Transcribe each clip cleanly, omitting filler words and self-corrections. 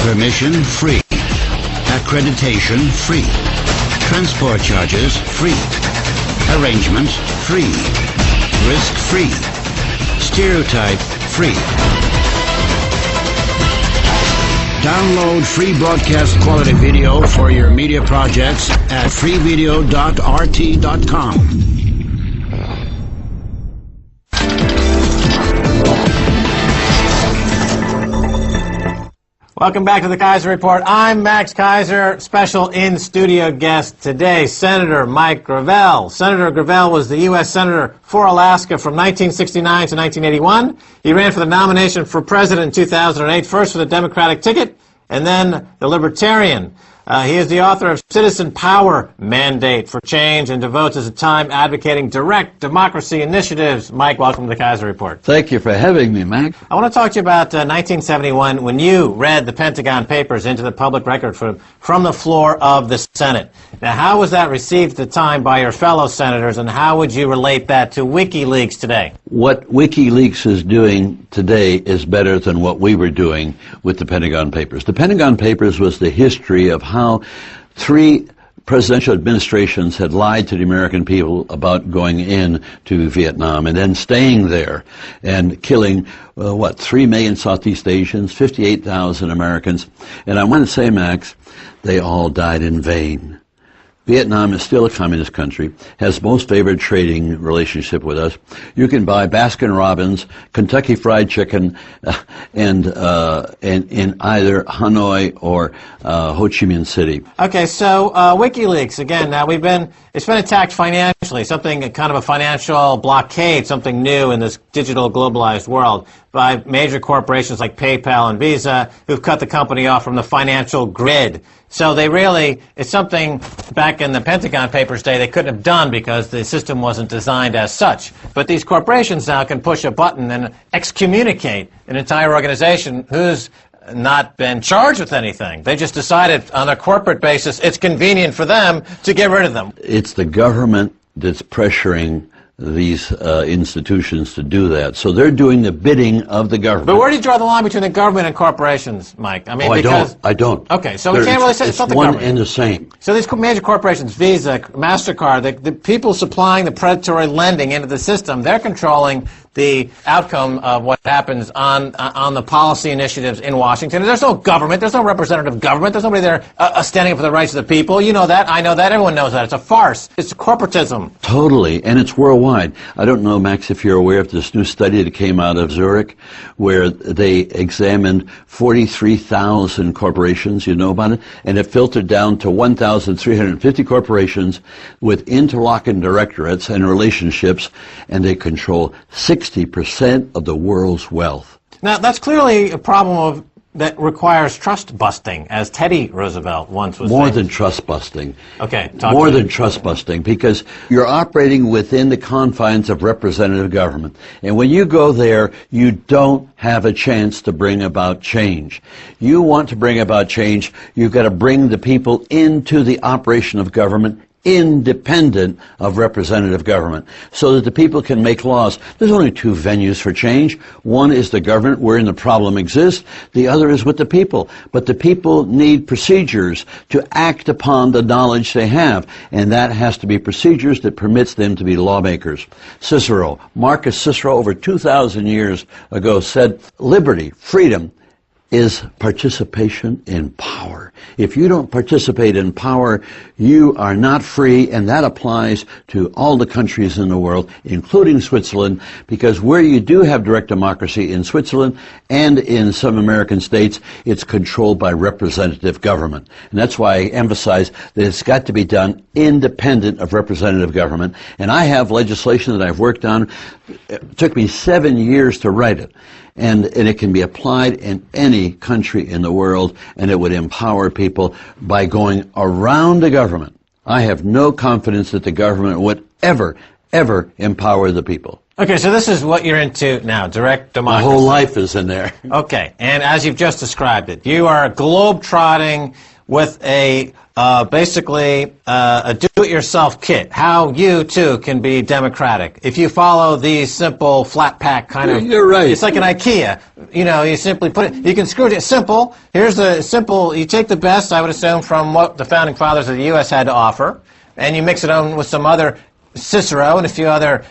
Permission free. Accreditation free. Transport charges free. Arrangement free. Risk free. Stereotype free. Download free broadcast quality video for your media projects at freevideo.rt.com. Welcome back to the Kaiser Report. I'm Max Kaiser, special in-studio guest today, Senator Mike Gravel. Senator Gravel was the U.S. Senator for Alaska from 1969 to 1981. He ran for the nomination for president in 2008, first for the Democratic ticket and then the Libertarian. He is the author of Citizen Power Mandate for Change and devotes his time advocating direct democracy initiatives. Mike, welcome to the Kaiser Report. Thank you for having me, Max. I want to talk to you about 1971 when you read the Pentagon Papers into the public record from the floor of the Senate. Now, how was that received at the time by your fellow senators, and how would you relate that to WikiLeaks today? What WikiLeaks is doing today is better than what we were doing with the Pentagon Papers. The Pentagon Papers was the history of how 3 presidential administrations had lied to the American people about going into Vietnam and then staying there and killing, 3 million Southeast Asians, 58,000 Americans. And I want to say, Max, they all died in vain. Vietnam is still a communist country, has most favored trading relationship with us. You can buy Baskin-Robbins, Kentucky Fried Chicken, and in either Hanoi or Ho Chi Minh City. Okay, so WikiLeaks again. Now it's been attacked financially, something kind of a financial blockade, something new in this digital globalized world by major corporations like PayPal and Visa, who've cut the company off from the financial grid. So it's something back in the Pentagon Papers day they couldn't have done because the system wasn't designed as such. But these corporations now can push a button and excommunicate an entire organization who's not been charged with anything. They just decided on a corporate basis it's convenient for them to get rid of them. It's the government that's pressuring these institutions to do that. So they're doing the bidding of the government. But where do you draw the line between the government and corporations, Mike? I mean, I don't. Okay, so we can't really say it's not the one government. and the same. So these major corporations, Visa, MasterCard, the people supplying the predatory lending into the system, they're controlling the outcome of what happens on the policy initiatives in Washington. There's no government. There's no representative government. There's nobody there standing up for the rights of the people. You know that. I know that. Everyone knows that. It's a farce. It's corporatism. Totally, and it's worldwide. I don't know, Max, if you're aware of this new study that came out of Zurich where they examined 43,000 corporations. You know about it? And it filtered down to 1,350 corporations with interlocking directorates and relationships, and they control 60% of the world's wealth. Now, that's clearly a problem that requires trust busting, as Teddy Roosevelt once was saying. More than trust busting. Okay, more than trust busting, because you're operating within the confines of representative government. And when you go there, you don't have a chance to bring about change. You want to bring about change, you've got to bring the people into the operation of government independent of representative government, so that the people can make laws. There's only 2 venues for change. One is the government, wherein the problem exists. The other is with the people. But the people need procedures to act upon the knowledge they have, and that has to be procedures that permits them to be lawmakers. Cicero, Marcus Cicero, over 2,000 years ago said, liberty, freedom, is participation in power. If you don't participate in power, you are not free, and that applies to all the countries in the world, including Switzerland, because where you do have direct democracy in Switzerland and in some American states, it's controlled by representative government. And that's why I emphasize that it's got to be done independent of representative government. And I have legislation that I've worked on. It took me 7 years to write it. And it can be applied in any country in the world, and it would empower people by going around the government. I have no confidence that the government would ever empower the people. Okay, so this is what you're into now, direct democracy. My whole life is in there. Okay, and as you've just described it, you are globe-trotting, with a basically a do-it-yourself kit, how you too can be democratic. If you follow these simple flat pack kind of, you're right. It's like an IKEA. You know, you simply put it. You can screw it simple. Here's the simple. You take the best, I would assume, from what the founding fathers of the U.S. had to offer, and you mix it on with some other Cicero and a few other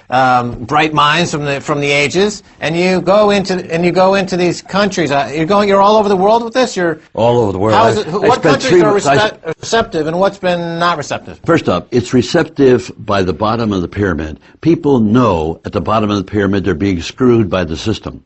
bright minds from the ages, and you go into these countries. You're all over the world with this. You're all over the world. How is it, what countries are receptive, and what's been not receptive? First up, it's receptive by the bottom of the pyramid. People know at the bottom of the pyramid they're being screwed by the system.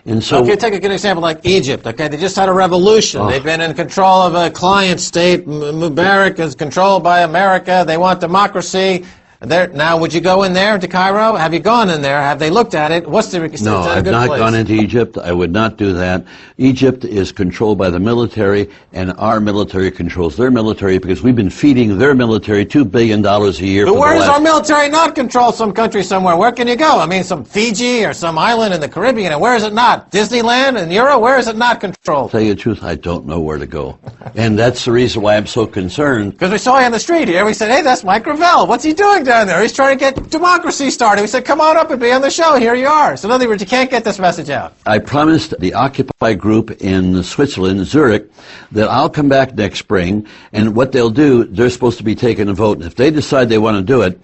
And so, okay, take a good example like Egypt. Okay, they just had a revolution. They've been in control of a client state. Mubarak is controlled by America. They want democracy. Now, would you go in there to Cairo? Have you gone in there? Have they looked at it? What's the No, I've not gone into Egypt. I would not do that. Egypt is controlled by the military, and our military controls their military because we've been feeding their military $2 billion a year. But where does our military not control some country somewhere? Where can you go? I mean, some Fiji or some island in the Caribbean, and where is it not? Disneyland and Europe, where is it not controlled? To tell you the truth, I don't know where to go. And that's the reason why I'm so concerned. Because we saw you on the street here. We said, hey, that's Mike Gravel. What's he doing down there? He's trying to get democracy started. We said, come on up and be on the show. Here you are. So in other words, you can't get this message out. I promised the Occupy group in Switzerland, Zurich, that I'll come back next spring, and what they'll do, they're supposed to be taking a vote. And if they decide they want to do it,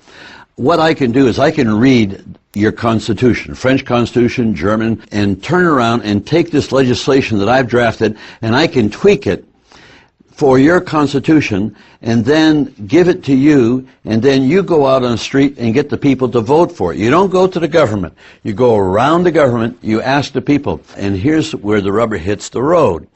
what I can do is I can read your Constitution, French Constitution, German, and turn around and take this legislation that I've drafted, and I can tweak it for your Constitution, and then give it to you, and then you go out on the street and get the people to vote for it. You don't go to the government. You go around the government, you ask the people. And here's where the rubber hits the road.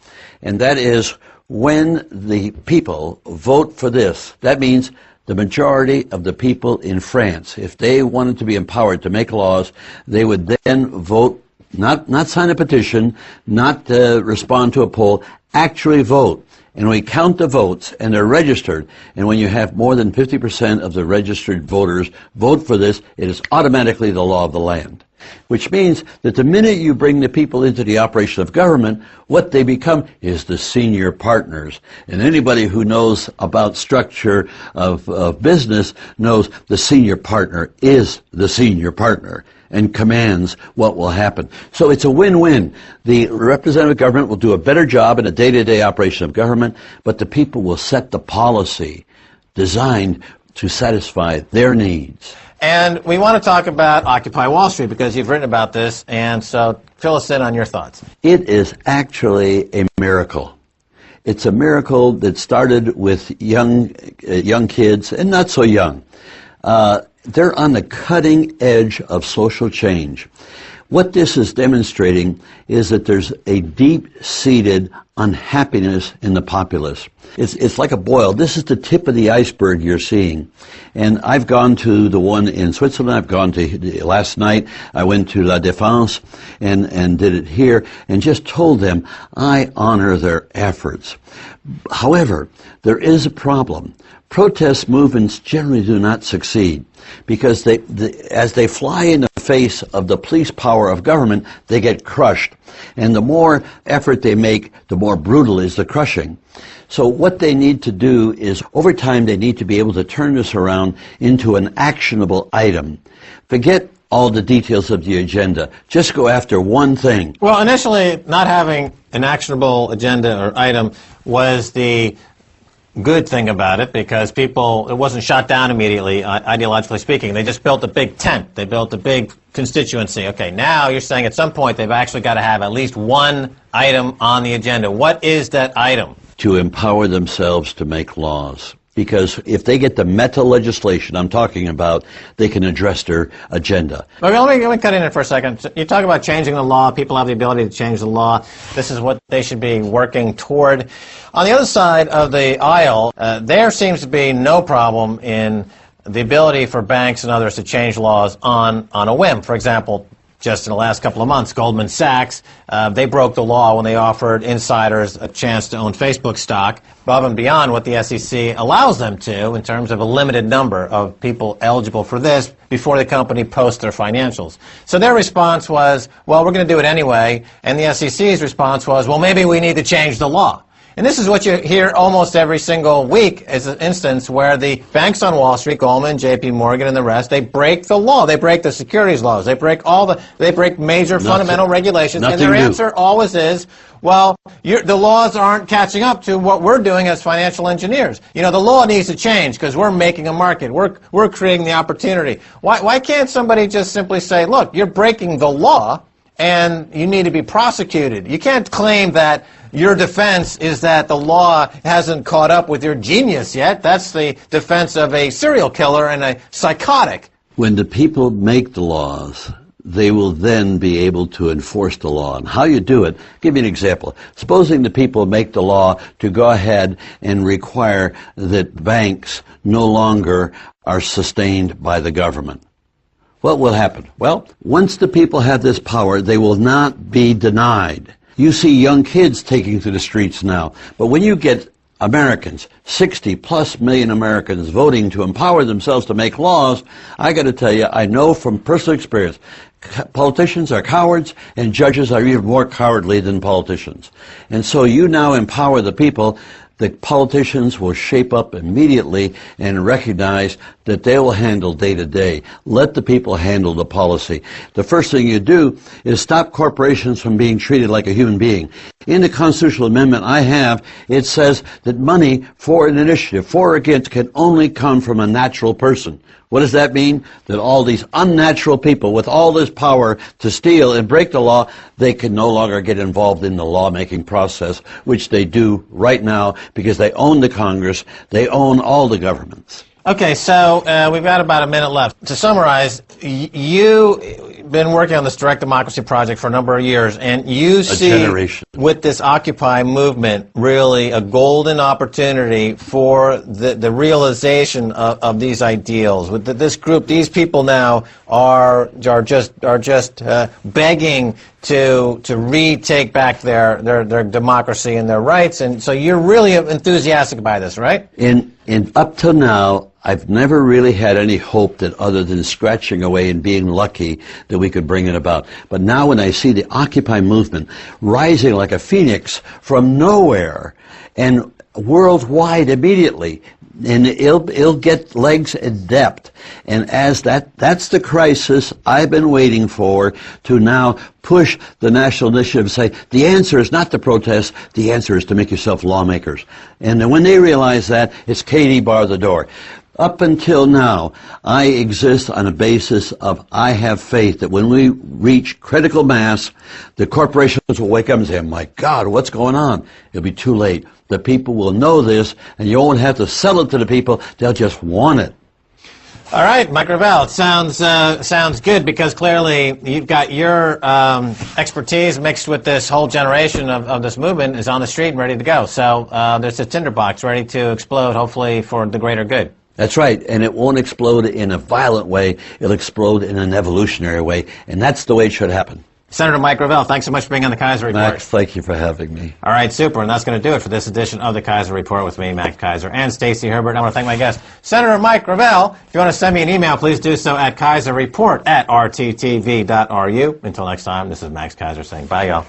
And that is when the people vote for this. That means the majority of the people in France, if they wanted to be empowered to make laws, they would then vote, not sign a petition, not respond to a poll, actually vote. And we count the votes, and they're registered. And when you have more than 50% of the registered voters vote for this, it is automatically the law of the land. Which means that the minute you bring the people into the operation of government, what they become is the senior partners. And anybody who knows about structure of business knows the senior partner is the senior partner and commands what will happen. So it's a win-win. The representative government will do a better job in a day-to-day operation of government, but the people will set the policy designed to satisfy their needs. And we want to talk about Occupy Wall Street because you've written about this, and so fill us in on your thoughts. It is actually a miracle. It's a miracle that started with young kids and not so young. They're on the cutting edge of social change. What this is demonstrating is that there's a deep-seated unhappiness in the populace. It's like a boil. This is the tip of the iceberg you're seeing. And I've gone to the one in Switzerland. I've gone to, last night, I went to La Défense and did it here and just told them I honor their efforts. However, there is a problem. Protest movements generally do not succeed because as they fly in the face of the police power of government, they get crushed. And the more effort they make, the more brutal is the crushing. So what they need to do is, over time, they need to be able to turn this around into an actionable item. Forget all the details of the agenda. Just go after one thing. Well, initially, not having an actionable agenda or item was the good thing about it because it wasn't shot down immediately, ideologically speaking. They just built a big tent. They built a big constituency. Okay, now you're saying at some point they've actually got to have at least one item on the agenda. What is that item? To empower themselves to make laws. Because if they get the meta legislation I'm talking about, they can address their agenda. Okay, let me cut in it for a second. You talk about changing the law. People have the ability to change the law. This is what they should be working toward. On the other side of the aisle, there seems to be no problem in the ability for banks and others to change laws on a whim. For example, just in the last couple of months, Goldman Sachs, they broke the law when they offered insiders a chance to own Facebook stock, above and beyond what the SEC allows them to in terms of a limited number of people eligible for this before the company posts their financials. So their response was, well, we're going to do it anyway, and the SEC's response was, well, maybe we need to change the law. And this is what you hear almost every single week as an instance where the banks on Wall Street, Goldman, JP Morgan, and the rest, they break the law. They break the securities laws. They break major fundamental regulations. And their answer always is, well, the laws aren't catching up to what we're doing as financial engineers. You know, the law needs to change because we're making a market. We're creating the opportunity. Why can't somebody just simply say, look, you're breaking the law and you need to be prosecuted? You can't claim that your defense is that the law hasn't caught up with your genius yet. That's the defense of a serial killer and a psychotic. When the people make the laws, they will then be able to enforce the law. And how you do it, give me an example. Supposing the people make the law to go ahead and require that banks no longer are sustained by the government. What will happen? Well, once the people have this power, they will not be denied. You see young kids taking to the streets now. But when you get Americans, 60+ million Americans voting to empower themselves to make laws, I got to tell you, I know from personal experience, politicians are cowards and judges are even more cowardly than politicians. And so you now empower the people. The politicians will shape up immediately and recognize that they will handle day to day. Let the people handle the policy. The first thing you do is stop corporations from being treated like a human being. In the constitutional amendment I have, it says that money for an initiative, for or against, can only come from a natural person. What does that mean? That all these unnatural people with all this power to steal and break the law, they can no longer get involved in the lawmaking process, which they do right now because they own the Congress, they own all the governments. Okay, so we've got about a minute left. To summarize, you've been working on this direct democracy project for a number of years, and you see with this Occupy movement really a golden opportunity for the realization of these ideals. With this group, these people now are just begging to retake back their democracy and their rights, and so you're really enthusiastic by this, right? Up till now, I've never really had any hope that other than scratching away and being lucky that we could bring it about. But now when I see the Occupy movement rising like a phoenix from nowhere and worldwide immediately, and it'll get legs and depth. And as that's the crisis I've been waiting for, to now push the national initiative and say, the answer is not to protest, the answer is to make yourself lawmakers. And then when they realize that, it's Katie bar the door. Up until now, I exist on a basis of I have faith that when we reach critical mass, the corporations will wake up and say, my God, what's going on? It'll be too late. The people will know this, and you won't have to sell it to the people. They'll just want it. All right, Mike Gravel, it sounds good because clearly you've got your expertise mixed with this whole generation of this movement is on the street and ready to go. So there's a tinderbox ready to explode, hopefully for the greater good. That's right, and it won't explode in a violent way. It'll explode in an evolutionary way, and that's the way it should happen. Senator Mike Gravel, thanks so much for being on the Kaiser Report. Max, thank you for having me. All right, super, and that's going to do it for this edition of the Kaiser Report with me, Max Kaiser, and Stacey Herbert. I want to thank my guest, Senator Mike Gravel. If you want to send me an email, please do so at kaiserreport@rttv.ru. Until next time, this is Max Kaiser saying bye, y'all.